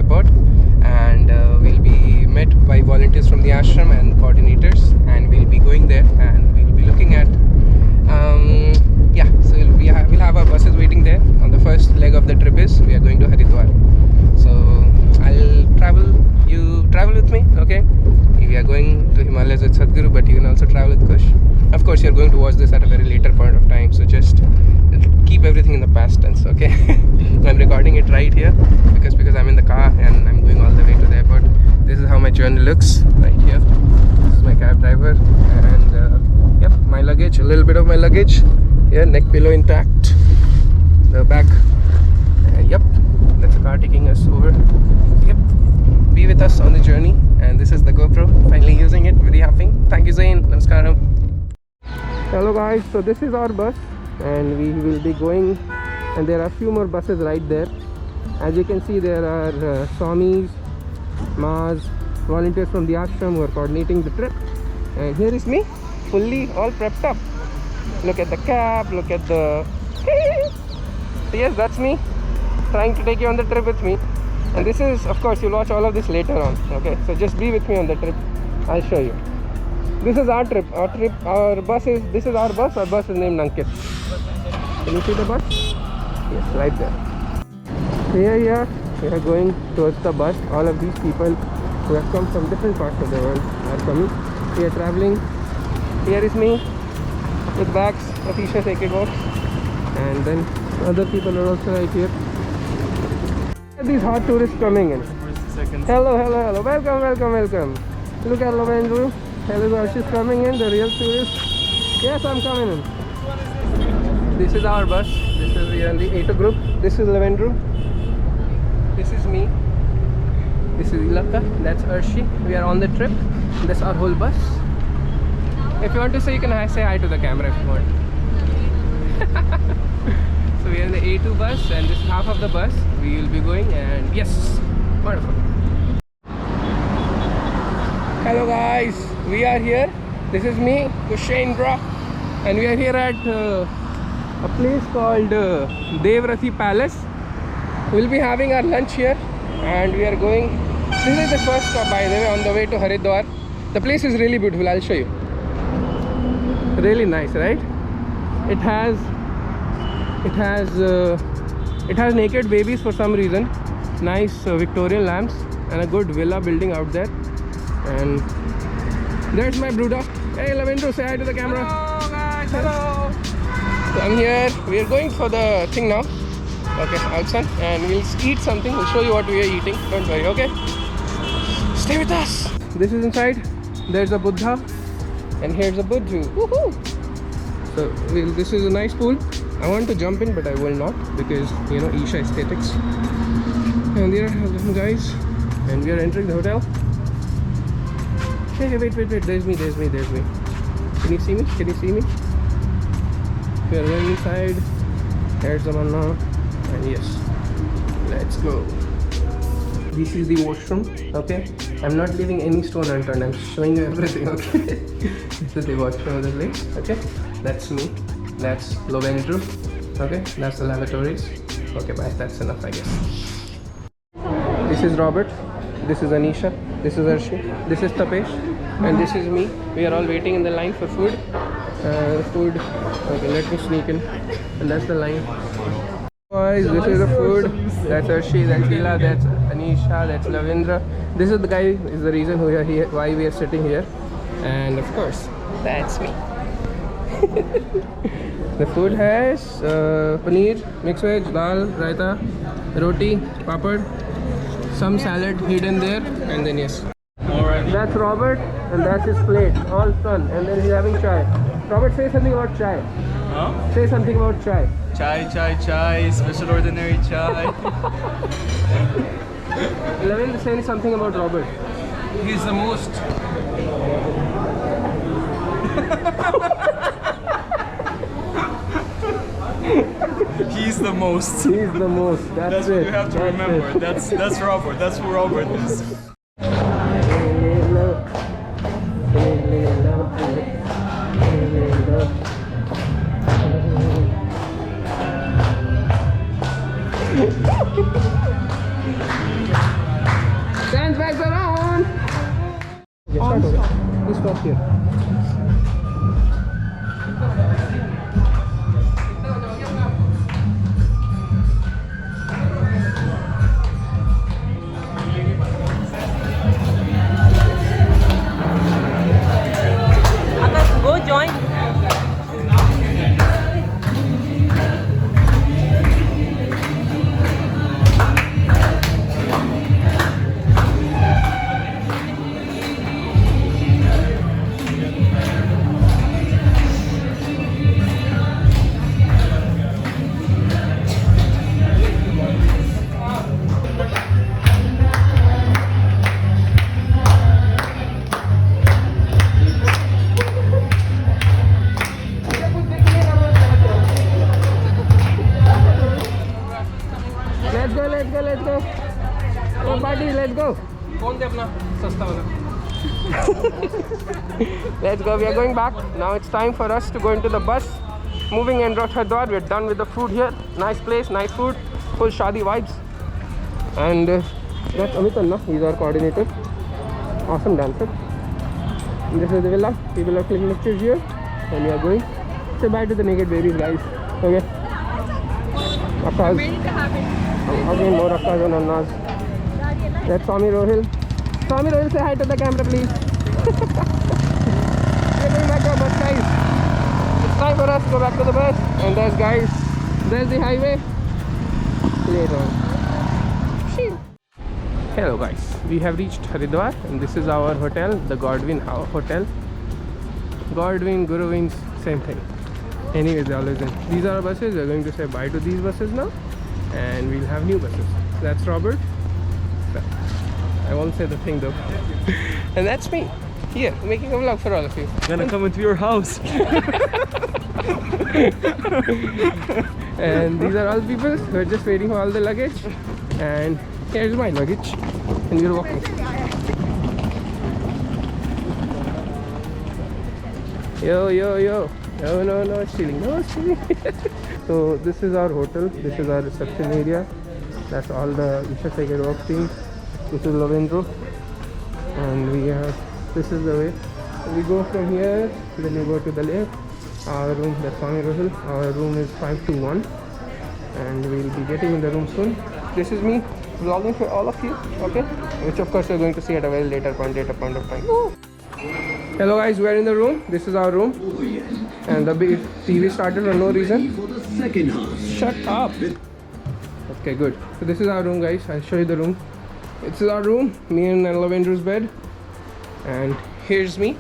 airport, and we'll be met by volunteers from the ashram and coordinators, and we'll be going there and we'll be looking at so we'll have our buses waiting there. On the first leg of the trip is we are going to Haridwar, so I'll travel, you travel with me, okay? We are going to Himalayas with Sadhguru, but you can also travel with Kush. Of course, you're going to watch this at a very later point of time, so just keep everything in the past tense, okay? I'm recording it right here because I'm in the car and I'm going all the way to the airport. This is how my journey looks right here. This is my cab driver, and yep, my luggage, a little bit of my luggage here, neck pillow intact, the bag, yep, that's the car taking us over. Yep, be with us on the journey, and this is the GoPro, finally using it, very happy. Thank you, Zain. Namaskaram. Hello guys, so this is our bus and we will be going, and there are a few more buses right there. As you can see, there are Swamis, Ma's, volunteers from the ashram who are coordinating the trip, and here is me, fully all prepped up. Look at the cap, look at the so yes, that's me trying to take you on the trip with me. And this is, of course, you'll watch all of this later on, okay? So just be with me on the trip, I'll show you. This is our trip, our bus is, this is our bus is named Ankit. Can you see the bus? Yes, right there. Here we are going towards the bus. All of these people who have come from different parts of the world are coming. We are traveling. Here is me with bags of Isha sacred box, and then other people are also right here. These hot tourists coming in. Hello, welcome. Look at Lavendru. Hello, she's coming in, the real tourist. Yes, I'm coming in. This is our bus. This is, we are in the A2 group. This is Lavendru. This is me. This is Ilaka. That's Arshi. We are on the trip. That's our whole bus. If you want to say, you can say hi to the camera if you want. So we are in the A2 bus, and this is half of the bus. We will be going, and yes, wonderful. Hello guys, we are here. This is me, Kush and we are here at a place called Devrathi Palace. We'll be having our lunch here, and we are going. This is the first stop, by the way, on the way to Haridwar. The place is really beautiful. I'll show you. Really nice, right? It has naked babies for some reason. Nice Victorian lamps and a good villa building out there. And there's my brother. Hey Lavendru, say hi to the camera. Hello guys, hello. So I'm here. We are going for the thing now. Okay, outside, and we'll eat something. We'll show you what we are eating. Don't worry, okay? Stay with us. This is inside. There's a Buddha, and here's a Buddha. Woohoo! So this is a nice pool. I want to jump in, but I will not because, you know, Isha aesthetics. And there are some guys, and we are entering the hotel. Hey, wait, there's me. Can you see me? We are going inside. There's the manna, and yes, let's go. This is the washroom, okay? I'm not leaving any stone unturned. I'm showing you everything, okay? This is the washroom of the place, okay? That's me. That's Lavendru, okay? That's the lavatories. Okay, bye. That's enough, I guess. This is Robert. This is Anisha. This is Arshi. This is Tapesh. And this is me. We are all waiting in the line for food. Okay, let me sneak in. And that's the line. Guys, this is the food. That's Arshi, that's Hila, that's Anisha, that's Lavendra. This is the guy, is the reason we are here, why we are sitting here. And of course, that's me. The food has paneer, mixed veg, dal, raita, roti, papad, some salad hidden there, and then yes. Alright. That's Robert, and that's his plate, all done. And then he's having chai. Robert, say something about chai. Huh? Say something about chai. Chai, special ordinary chai. Lavendra is saying something about Robert. He's the most. He's the most. He's the most. That's it. What you have to remember. That's Robert. That's who Robert is. let's go. कौन दे अपना सस्ता वाला? Let's go. We are going back. Now it's time for us to go into the bus. Moving in Haridwar. We're done with the food here. Nice place, nice food, full shadi vibes. And that's Amit Anna. He's our coordinator. Awesome dancer. And this is the villa. People are clicking pictures here. And we are going. Say bye to the naked babies, guys. Okay. Akaz. Ready to have it. Okay, more Akaz and Annas. That's Swami Rohil. Swami Rohil, say hi to the camera, please. We're going back to our bus, guys. It's time for us to go back to the bus. And there's, guys, there's the highway. Later on. Hello, guys. We have reached Haridwar, and this is our hotel, the Godwin Hotel. Godwin, Guruvin, same thing. Anyways, they're always in. These are our buses. We're going to say bye to these buses now, and we'll have new buses. That's Robert. I won't say the thing though. And that's me here making a vlog for all of you. Gonna come into your house. And these are all people who are just waiting for all the luggage. And here's my luggage. And we're walking. Yo, yo, yo. No, no, no stealing. No stealing. So this is our hotel. This is our reception area. That's all the Isha Sacred Work team. This is Lavendro. And we have, this is the way. So we go from here, then we go to the left. Our room, that's Swami Rohil. Our room is 521. And we'll be getting in the room soon. This is me vlogging for all of you, okay? Which of course we're going to see at a very later point of time. Hello guys, we are in the room. This is our room. And the TV started for no reason. Shut up. Okay, good. So this is our room, guys. I'll show you the room. This is our room. Me and Lavendro's bed. And here's me.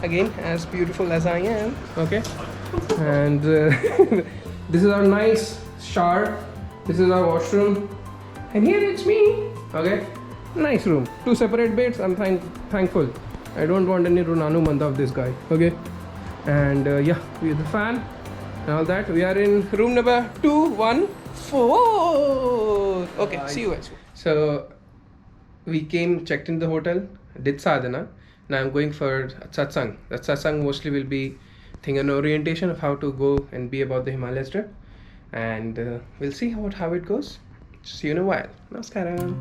Again, as beautiful as I am. Okay. And this is our nice shower. This is our washroom. And here it's me. Okay. Nice room. 2 separate beds. I'm thankful. I don't want any Runanu Manda of this guy. Okay. And yeah, we have the fan and all that. We are in room number 214. Okay, see you guys. So we checked in the hotel, did sadhana. Now I'm going for Satsang. That Satsang mostly will be an orientation of how to go and be about the Himalayas trip. And we'll see how it goes. See you in a while. Namaskaram.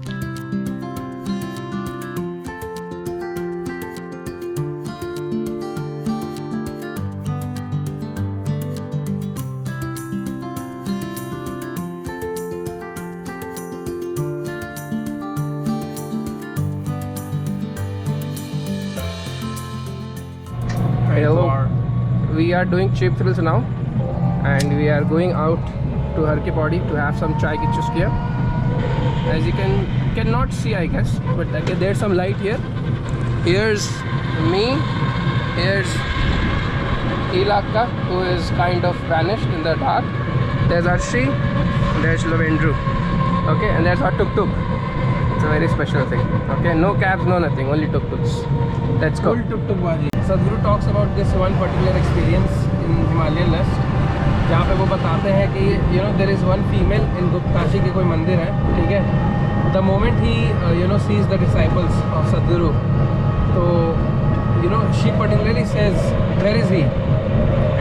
Hello. We are doing cheap thrills now, and we are going out to Har Ki Pauri to have some chai ki chuskiya. As you cannot see, I guess, but okay, there's some light here. Here's me. Here's Ilaka, who is kind of vanished in the dark. There's Arshi. There's Lavendru. Okay, and there's our tuk tuk. It's a very special thing. Okay, no cabs, no nothing, only tuk tuks. Let's go. Sadhguru talks about this one particular experience in Himalayan list, जहाँ पे वो बताते हैं कि there is one female in Kashi के कोई मंदिर है, ठीक है? The moment he sees the disciples of Sadhguru, so she particularly says, where is he?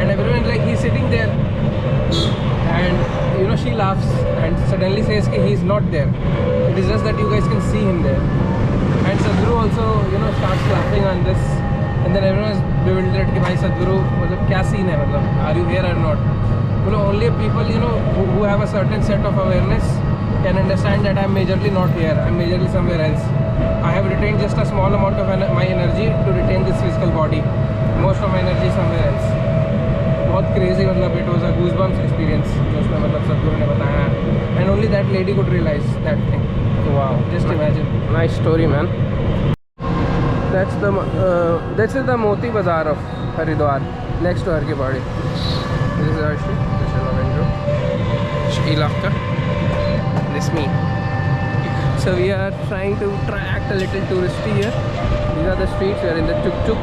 And everyone is like, he's sitting there, and she laughs and suddenly says कि he's not there. It is just that you guys can see him there. And Sadhguru also starts laughing on this. And then everyone is bewildered कि भाई Sadhguru मतलब क्या scene है, मतलब are you here or not? Only people who have a certain set of awareness can understand that I'm majorly not here. I'm majorly somewhere else. I have retained just a small amount of my energy to retain this physical body. Most of my energy is somewhere else. बहुत crazy, मतलब it was a goosebumps experience जो उसमें मतलब Sadhguru ने बताया. And only that lady could realize that thing. Wow, just imagine. Nice story, man. This is the Moti Bazaar of Haridwar, next to Har Ki Pauri. This is Arshi, this is Lavendro, Ilaka, this me. So we are trying to act a little touristy here. These are the streets. We are in the tuk tuk.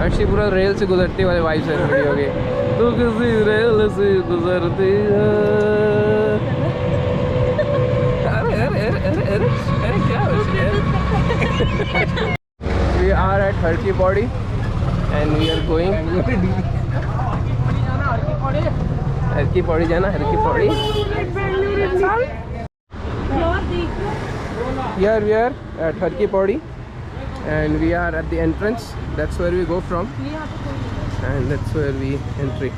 Arshi पूरा rail से गुजरती वाले vibes है video के. तू किसी rail से गुजरती है. अरे Eric, yeah. We are at Har Ki Pauri and we are going. Har Ki Pauri jana, Har Ki Pauri. Here we are at Har Ki Pauri and we are at the entrance. That's where we go from, and that's where we enter.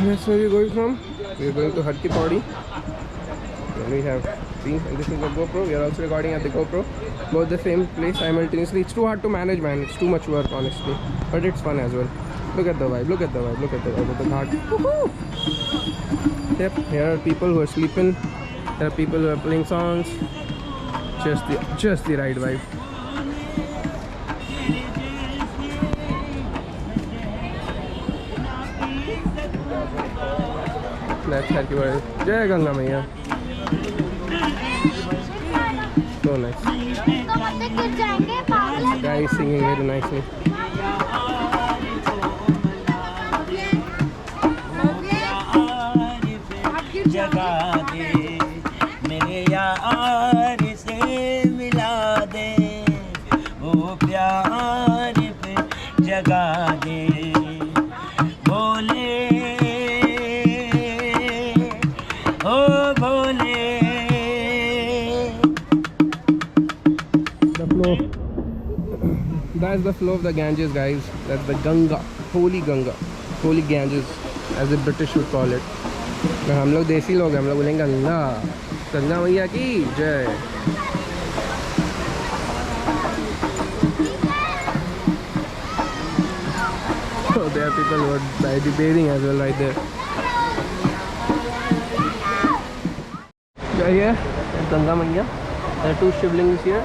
That's where we're going from. We're going to Har Ki Pauri. And we have seen, and this is the GoPro. We are also recording at the GoPro. Both the same place simultaneously. It's too hard to manage, man. It's too much work, honestly. But it's fun as well. Look at the vibe. Look at the vibe. Look at the vibe of the ghat. Woohoo! Yep. Here are people who are sleeping. There are people who are playing songs. Just the right vibe. That's Har Ki Pauri. Jai Ganga Maiya. So nice. Guy is singing very nicely. That's the flow of the Ganges, guys. That's the Ganga, holy Ganges, as the British would call it. But हम लोग देसी लोग हैं, हम लोग बोलेंगे गंगा, गंगा मैया की जय. So there are people who are bathing as well right there. Here, Ganga Maiya. There are two shivlings here,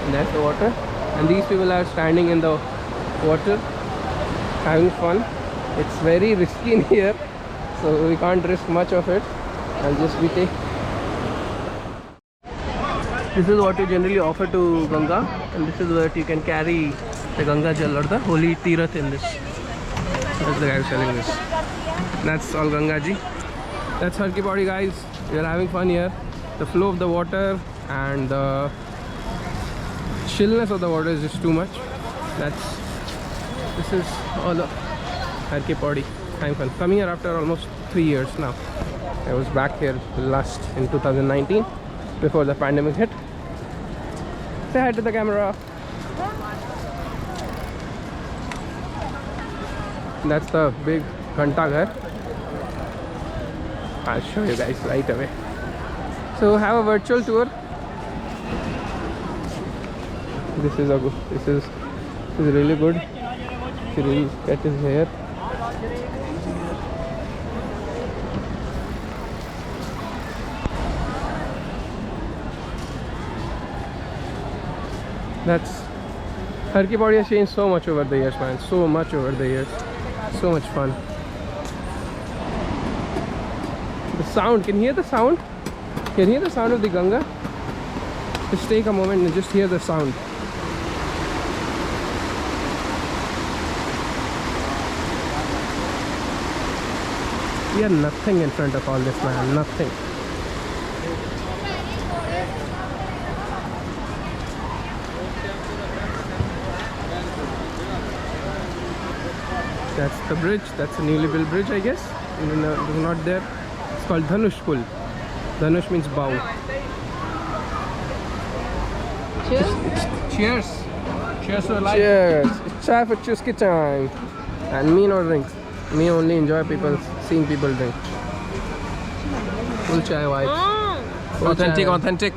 and that's the water. And these people are standing in the water, having fun. It's very risky in here, so we can't risk much of it. I'll just be taking. This is what you generally offer to Ganga, and this is what you can carry the Ganga Jal or the holy Tirath in this. That's the guy who's selling this. That's all Ganga Ji. That's Har Ki Pauri, guys. We are having fun here. The flow of the water and the chillness of the water is just too much. This is all of Har Ki Pauri. Having fun. Coming here after almost 3 years now. I was back here last in 2019 before the pandemic hit. Say hi to the camera. That's the big Ghanta Ghar. I'll show you guys right away. So have a virtual tour. This is really good. He really cut his hair. That's Har Ki Pauri has changed so much over the years, man. So much over the years. So much fun. The sound, can you hear the sound? Can you hear the sound of the Ganga? Just take a moment and just hear the sound. We are nothing in front of all this, man. Nothing. That's the bridge. That's a newly built bridge, I guess. It was not there. It's called Dhanush Pul. Dhanush means bow. Cheers. Cheers. Cheers to life. Cheers. It's chai for chusky time. And me no drink. Me only enjoy seeing people drink. Full chai vibes. Authentic.